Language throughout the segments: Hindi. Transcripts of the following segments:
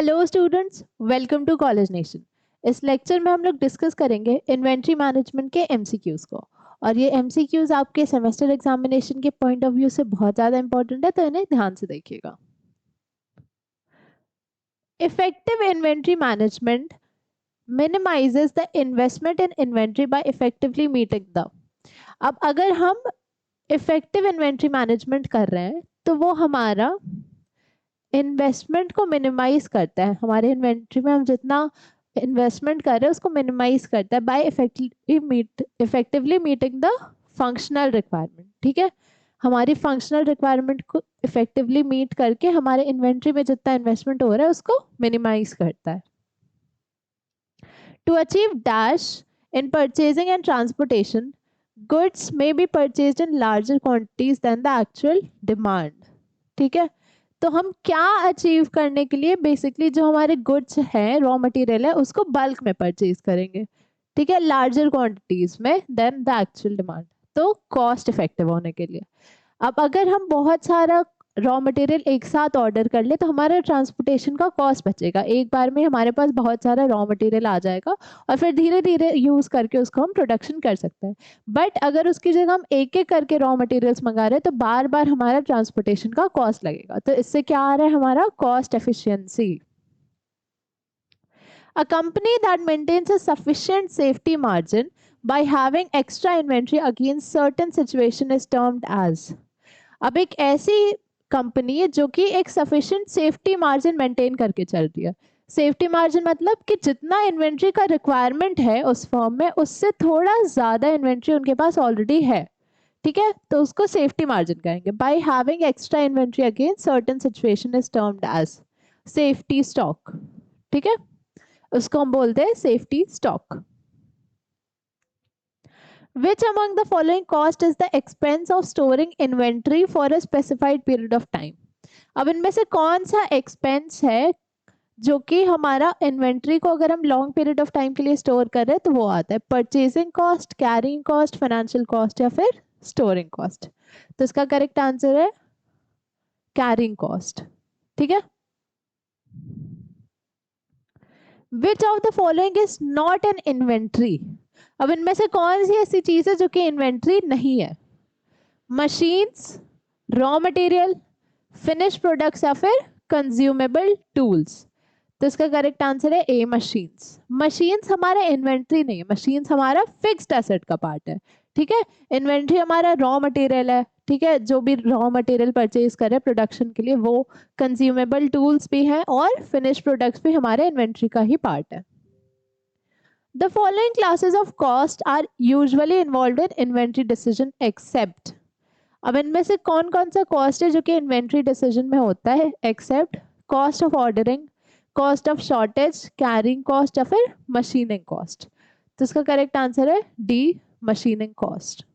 Hello students, welcome to College Nation. इस लेक्चर में हम लोग डिस्कस करेंगे इन्वेंट्री मैनेजमेंट के एमसीक्यूज को। और ये एमसीक्यूज आपके सेमेस्टर एग्जामिनेशन के पॉइंट ऑफ व्यू से बहुत ज़्यादा इंपॉर्टेंट है, तो इन्हें ध्यान से देखिएगा। Effective inventory management minimizes the investment in inventory by effectively meeting the। अब अगर हम इफेक्टिव इन्वेंट्री मैनेजमेंट कर रहे हैं तो वो हमारा इन्वेस्टमेंट को मिनिमाइज करता है। हमारे इन्वेंट्री में हम जितना इन्वेस्टमेंट कर रहे हैं उसको मिनिमाइज करता है by effectively meeting the functional requirement. ठीक है, हमारी फंक्शनल रिक्वायरमेंट को इफेक्टिवली मीट करके हमारे इन्वेंट्री में जितना इन्वेस्टमेंट हो रहा है उसको मिनिमाइज करता है। To achieve dash in purchasing and transportation, goods may be purchased in larger quantities than the actual demand. ठीक है, तो हम क्या अचीव करने के लिए बेसिकली जो हमारे गुड्स हैं, रॉ मटेरियल है, उसको बल्क में परचेज करेंगे। ठीक है, लार्जर क्वांटिटीज में देन द एक्चुअल डिमांड, तो कॉस्ट इफेक्टिव होने के लिए। अब अगर हम बहुत सारा रॉ मटेरियल एक साथ ऑर्डर कर ले तो हमारा ट्रांसपोर्टेशन का कॉस्ट बचेगा। एक बार में हमारे पास बहुत सारा रॉ मटेरियल आ जाएगा और फिर धीरे धीरे यूज करके उसको हम प्रोडक्शन कर सकते हैं। बट अगर उसकी जगह हम एक एक करके रॉ मटेरियल्स मंगा रहे हैं तो बार बार हमारा ट्रांसपोर्टेशन का कॉस्ट लगेगा। तो इससे क्या आ रहा है, हमारा cost efficiency. A company that maintains a sufficient safety margin by having extra inventory against certain situation is termed as। अब एक ऐसी कंपनी है जो कि एक सफिशिएंट सेफ्टी मार्जिन मेंटेन करके चल रही है। सेफ्टी मार्जिन मतलब कि जितना इन्वेंट्री का रिक्वायरमेंट है उस फर्म में उससे थोड़ा ज्यादा इन्वेंट्री उनके पास ऑलरेडी है। ठीक है, तो उसको सेफ्टी मार्जिन कहेंगे। By having extra inventory against certain situation is termed as safety stock. ठीक है, उसको हम बोलते हैं safety stock. Which among the following cost is the expense of storing inventory for a specified period of time? अब इनमें से कौन सा एक्सपेंस है जो कि हमारा इन्वेंट्री को अगर हम लॉन्ग पीरियड ऑफ टाइम के लिए स्टोर कर रहे हैं तो वो आता है purchasing cost, carrying cost, financial cost या फिर स्टोरिंग कॉस्ट। तो इसका करेक्ट आंसर है कैरिंग कॉस्ट। ठीक है, which of the following is not an inventory? अब इनमें से कौन सी ऐसी चीज है जो कि इन्वेंट्री नहीं है? Machines, raw material, finish products या फिर कंज्यूमेबल टूल्स। तो इसका करेक्ट आंसर है ए, मशीन्स। मशीन्स हमारा इन्वेंट्री नहीं है, मशीन्स हमारा फिक्स्ड एसेट का पार्ट है। ठीक है, इन्वेंट्री हमारा रॉ मटेरियल है। ठीक है, जो भी रॉ मटेरियल परचेज करे प्रोडक्शन के लिए वो, कंज्यूमेबल टूल्स भी हैं और फिनिश प्रोडक्ट्स भी हमारे इन्वेंट्री का ही पार्ट है। The following classes of cost are usually involved in inventory decision except। अब इनमें से कौन कौन सा कॉस्ट है जो कि इन्वेंट्री डिसीजन में होता है except cost of ordering, cost of shortage, carrying cost या फिर मशीनिंग कॉस्ट। तो इसका करेक्ट आंसर है D, machining cost.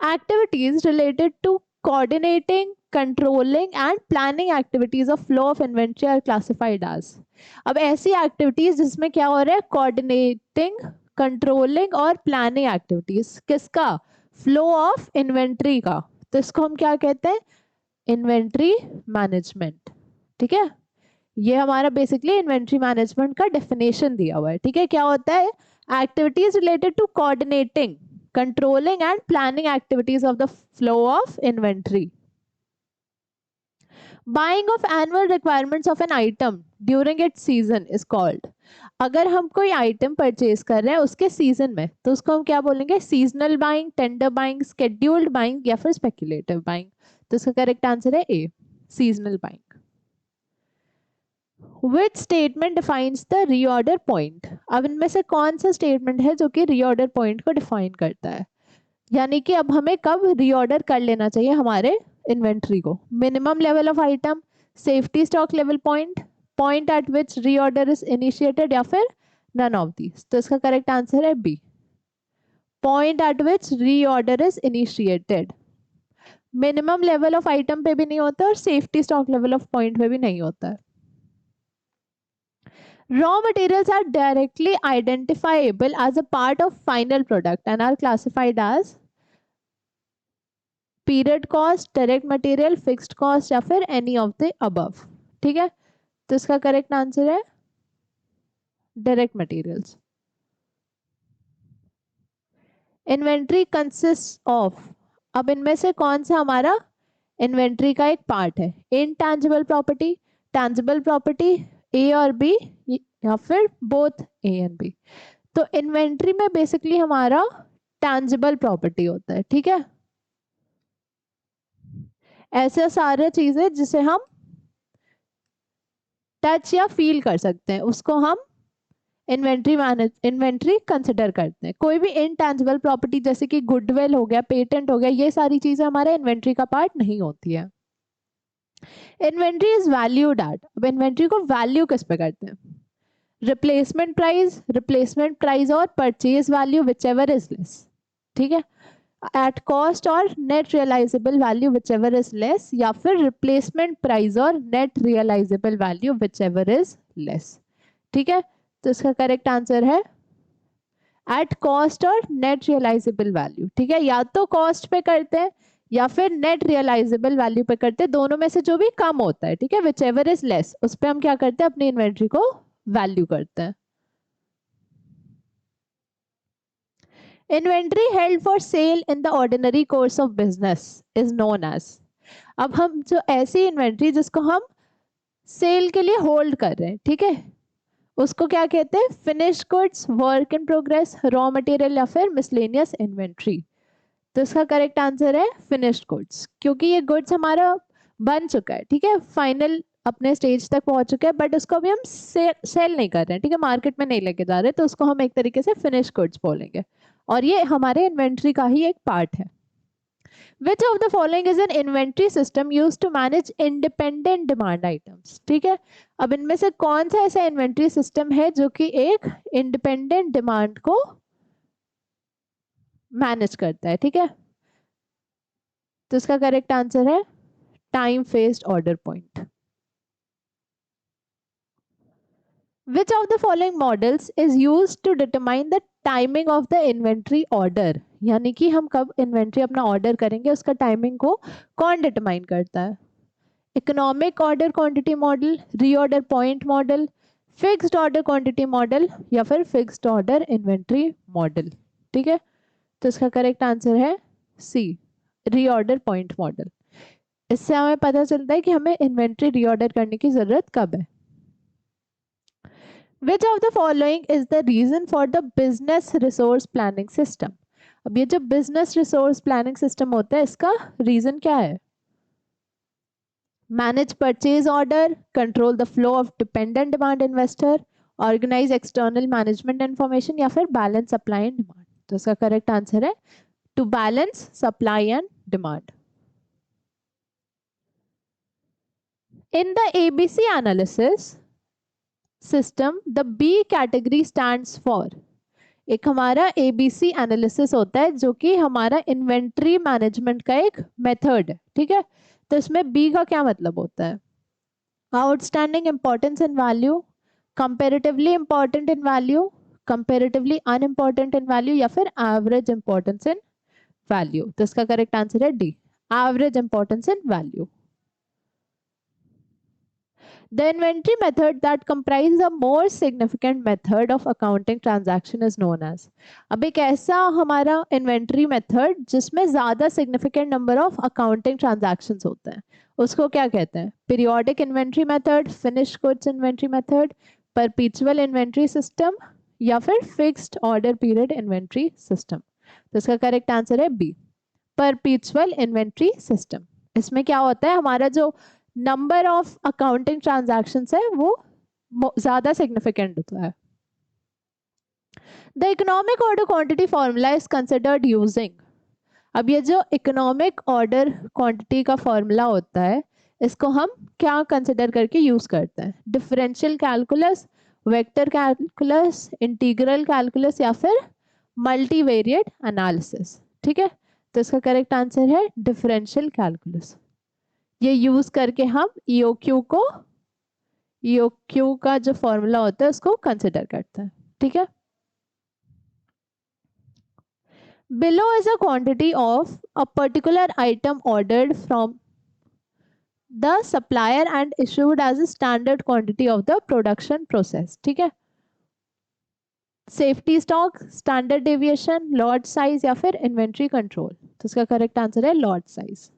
Activities related to coordinating, controlling and planning activities of flow of inventory are classified as। अब ऐसी एक्टिविटीज जिसमें क्या हो रहा है, कोऑर्डिनेटिंग, कंट्रोलिंग और प्लानिंग एक्टिविटीज, किसका? फ्लो ऑफ इन्वेंट्री का। तो इसको हम क्या कहते हैं? Inventory management. ठीक है, ये हमारा बेसिकली इन्वेंट्री मैनेजमेंट का डेफिनेशन दिया हुआ है। ठीक है, क्या होता है? Activities related to coordinating, controlling and planning activities of the flow of inventory। Buying of annual requirements of an item during its season is called। अगर हम कोई आइटम परचेज कर रहे हैं उसके सीजन में तो उसको हम क्या बोलेंगे? Seasonal buying, tender buying, scheduled buying या फिर स्पेक्युलेटिव बाइंग। तो इसका करेक्ट आंसर है A, seasonal buying. Which statement defines the reorder point? अब इनमें से कौन सा स्टेटमेंट है जो कि रीऑर्डर पॉइंट को डिफाइन करता है, यानी कि अब हमें कब रीऑर्डर कर लेना चाहिए हमारे इन्वेंट्री को? Minimum level of item, safety stock level point, point at which reorder is initiated या फिर नन ऑफ दीज। तो इसका करेक्ट आंसर है B, point at which reorder is initiated. Minimum level of item पे भी नहीं होता और safety stock level of point पे भी नहीं होता है। Raw materials are directly identifiable as a part of final product and are classified as। Period cost, direct material, fixed cost या फिर एनी ऑफ द अबव। ठीक है, तो इसका करेक्ट आंसर है direct materials. Inventory consist of, अब इनमें से कौन सा हमारा इन्वेंट्री का एक पार्ट है? इनटैंजिबल प्रॉपर्टी, टैंजिबल प्रॉपर्टी, ए और बी या फिर बोथ ए एंड बी। तो इन्वेंट्री में बेसिकली हमारा टैंजिबल प्रॉपर्टी होता है। ठीक है, ऐसे सारे चीजें जिसे हम टच या फील कर सकते हैं उसको हम इन्वेंट्री कंसिडर करते हैं। कोई भी इनटैंजिबल प्रॉपर्टी जैसे कि गुडविल हो गया, पेटेंट हो गया, ये सारी चीजें हमारे इन्वेंट्री का पार्ट नहीं होती है। इन्वेंट्री इज वैल्यूड एट, अब इन्वेंट्री को वैल्यू किस पे करते हैं? रिप्लेसमेंट प्राइस और purchase value whichever is less. ठीक है, एट कॉस्ट और net realisable value whichever is less, या फिर रिप्लेसमेंट प्राइस और net realisable value whichever is less. ठीक है, तो इसका करेक्ट आंसर है एट कॉस्ट और नेट रियलाइजेबल वैल्यू। ठीक है, या तो कॉस्ट पे करते हैं या फिर नेट रियलाइजेबल वैल्यू पे करते हैं, दोनों में से जो भी कम होता है। ठीक है, विच एवर इज लेस, उस पर हम क्या करते हैं? अपनी इन्वेंट्री को वैल्यू करते हैं। Inventory held for sale in the ordinary course of business is known as, अब हम जो ऐसी इन्वेंट्री जिसको हम सेल के लिए होल्ड कर रहे हैं, ठीक है, उसको क्या कहते हैं? Finished goods, work in progress, raw material या फिर मिसलेनियस इन्वेंट्री। तो इसका करेक्ट आंसर है फिनिश्ड गुड्स, क्योंकि ये गुड्स हमारा बन चुका है। ठीक है, फाइनल अपने स्टेज तक पहुंच चुके हैं, बट उसको अभी हम सेल नहीं कर रहे हैं। ठीक है, मार्केट में नहीं लेके जा रहे, तो उसको हम एक तरीके से फिनिश्ड गुड्स बोलेंगे, और ये हमारे इन्वेंट्री का ही एक पार्ट है। Which of the following is an inventory system used to manage independent demand items? ठीक है, अब इनमें से कौन सा ऐसा इन्वेंट्री सिस्टम है जो कि एक इंडिपेंडेंट डिमांड को मैनेज करता है? ठीक है, तो इसका करेक्ट आंसर है time faced order point. Which of the following models is used to determine the timing of the inventory order? यानी कि हम कब इन्वेंट्री अपना ऑर्डर करेंगे, उसका टाइमिंग को कौन डिटरमाइन करता है? Economic order quantity model, reorder point model, fixed order quantity model या फिर फिक्स्ड ऑर्डर इन्वेंट्री मॉडल। ठीक है, तो इसका करेक्ट आंसर है सी, रीऑर्डर पॉइंट मॉडल। इससे हमें पता चलता है कि हमें इन्वेंट्री रीऑर्डर करने की जरूरत कब है। Which of the following is the reason for the business resource planning system? अब ये जो business resource planning system होता है, इसका रीजन क्या है? Manage purchase order, control the flow of dependent demand investor, organize external management information या फिर balance supply and demand। तो इसका करेक्ट आंसर है to balance supply and demand। In the ABC analysis system, the B category stands for, एक हमारा ABC एनालिसिस होता है जो कि हमारा इन्वेंट्री मैनेजमेंट का एक मेथड है। ठीक है, तो इसमें B का क्या मतलब होता है? Outstanding importance in value, comparatively important in value, comparatively unimportant in value या फिर एवरेज इंपॉर्टेंस इन वैल्यू। तो इसका करेक्ट आंसर है D, average importance in value. The inventory method that comprises a more significant method of accounting transaction is known as, अब एक ऐसा हमारा इन्वेंट्री मेथड जिसमें ज्यादा significant number of accounting transactions होते हैं, उसको क्या कहते हैं? Periodic inventory method, finish goods inventory method, perpetual inventory system या फिर fixed order period inventory system. तो इसका करेक्ट आंसर है बी, परपेचुअल इन्वेंट्री सिस्टम। इसमें क्या होता है, हमारा जो नंबर ऑफ अकाउंटिंग ट्रांजैक्शंस है वो ज्यादा सिग्निफिकेंट होता है। The economic order quantity formula is considered using, अब ये जो इकोनॉमिक ऑर्डर क्वांटिटी का फॉर्मूला होता है इसको हम क्या कंसिडर करके यूज करते हैं? Differential calculus, vector calculus, integral calculus या फिर मल्टीवेरिएट एनालिसिस। ठीक है, तो इसका करेक्ट आंसर है डिफरेंशियल कैलकुलस। ये यूज करके हम EOQ का जो फॉर्मूला होता है उसको कंसिडर करते हैं। ठीक है, Below is a quantity of a particular item ordered from the supplier and issued as a standard quantity of the production process. ठीक है, safety stock, standard deviation, lot size या फिर इन्वेंट्री कंट्रोल। तो इसका करेक्ट आंसर है lot size.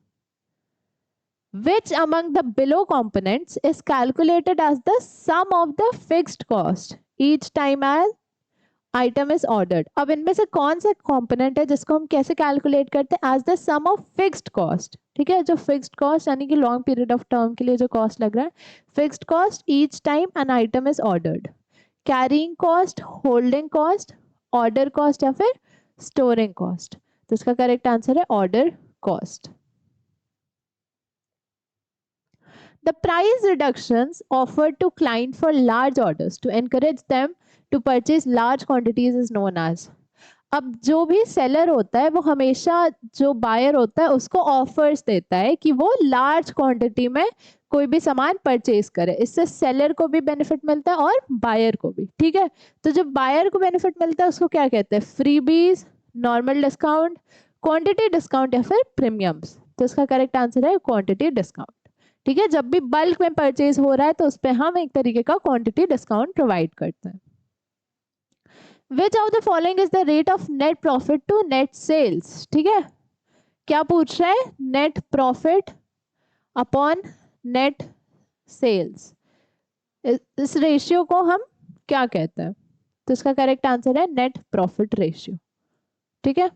Which among the below components is calculated as the sum of the fixed cost each time as item is ordered? अब इनमें से कौन सा component है जिसको हम कैसे calculate करते हैं? as the sum of fixed cost, ठीक है, जो fixed cost यानी कि long period of term के लिए जो cost लग रहा है, fixed cost each time an item is ordered, carrying cost, holding cost, order cost या फिर storing cost। तो इसका correct answer है order cost। The price reductions offered to client for large orders to encourage them to purchase large quantities is known as। अब जो भी सेलर होता है वो हमेशा जो बायर होता है उसको ऑफर्स देता है कि वो लार्ज क्वांटिटी में कोई भी सामान परचेज करे, इससे सेलर को भी बेनिफिट मिलता है और बायर को भी। ठीक है, तो जब बायर को बेनिफिट मिलता है उसको क्या कहते हैं? Freebies, normal discount, quantity discount या फिर प्रीमियम्स। तो इसका करेक्ट आंसर है क्वांटिटी डिस्काउंट। ठीक है, जब भी बल्क में परचेज हो रहा है तो उस पर हम एक तरीके का क्वांटिटी डिस्काउंट प्रोवाइड करते हैं। Which of the following is the rate of net profit to net sales? ठीक है, क्या पूछ रहा है? Net profit upon net sales, इस रेशियो को हम क्या कहते हैं? तो इसका करेक्ट आंसर है नेट प्रॉफिट रेशियो। ठीक है,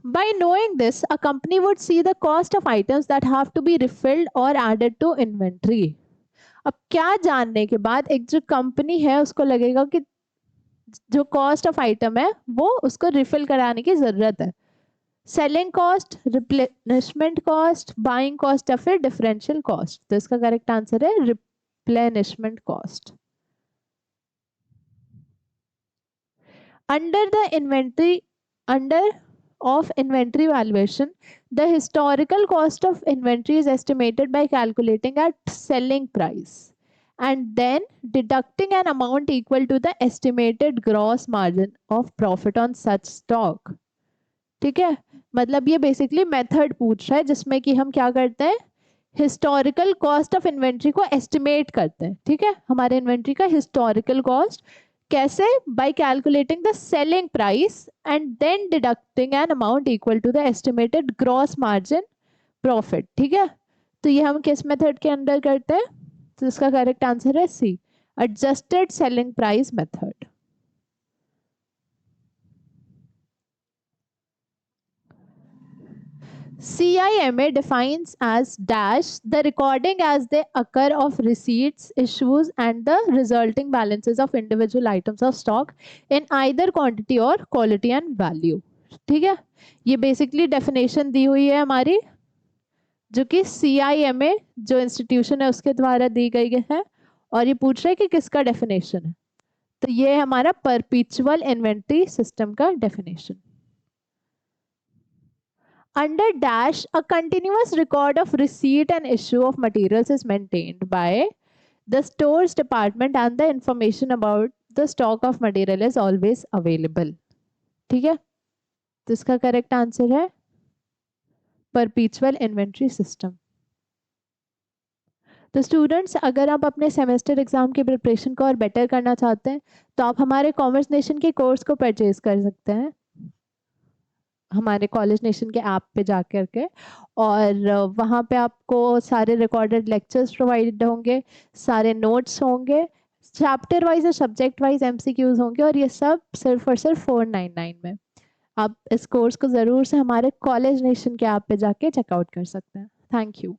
by knowing this a company would see the cost of items that have to be refilled or added to inventory। अब क्या जानने के बाद एक जो कंपनी है उसको लगेगा कि जो कॉस्ट ऑफ आइटम है वो उसको रिफिल कराने की जरूरत है। Selling cost, replenishment cost, buying cost या फिर डिफरेंशियल कॉस्ट। तो इसका करेक्ट आंसर है replenishment cost. Under the inventory, under of inventory valuation, the historical cost of inventory is estimated by calculating at selling price and then deducting an amount equal to the estimated gross margin of profit on such stock। ठीक है, मतलब ये बेसिकली मेथड पूछ रहा है जिसमें कि हम क्या करते हैं? हिस्टोरिकल कॉस्ट ऑफ इन्वेंट्री को एस्टिमेट करते हैं। ठीक है, हमारे इन्वेंट्री का हिस्टोरिकल कॉस्ट कैसे? By calculating the selling price and then deducting an amount equal to the estimated gross margin profit. ठीक है, तो ये हम किस मेथड के अंदर करते हैं? तो इसका करेक्ट आंसर है C, adjusted selling price method. CIMA defines as dash the recording as they occur of receipts, issues and the resulting balances of individual items of stock in either quantity or quality and value। ठीक है, ये बेसिकली डेफिनेशन दी हुई है हमारी, जो कि CIMA जो इंस्टीट्यूशन है उसके द्वारा दी गई है, और ये पूछ रहा है कि किसका डेफिनेशन है। तो ये हमारा परपेचुअल इन्वेंट्री सिस्टम का definition. Under dash, a continuous record of receipt and issue of materials is maintained by the stores department and the information about the stock of material is always available। ठीक है, तो इसका करेक्ट आंसर है परपेचुअल इन्वेंट्री सिस्टम। तो स्टूडेंट्स, अगर आप अपने सेमेस्टर एग्जाम की प्रिपरेशन को और बेटर करना चाहते हैं तो आप हमारे कॉमर्स नेशन के कोर्स को परचेज कर सकते हैं हमारे कॉलेज नेशन के ऐप पे जाकर के, और वहाँ पे आपको सारे रिकॉर्डेड लेक्चर्स प्रोवाइड होंगे, सारे नोट्स होंगे, चैप्टर वाइज और सब्जेक्ट वाइज MCQs होंगे, और ये सब सिर्फ और सिर्फ 499 में। आप इस कोर्स को ज़रूर से हमारे कॉलेज नेशन के ऐप पे जाके चेकआउट कर सकते हैं। Thank you.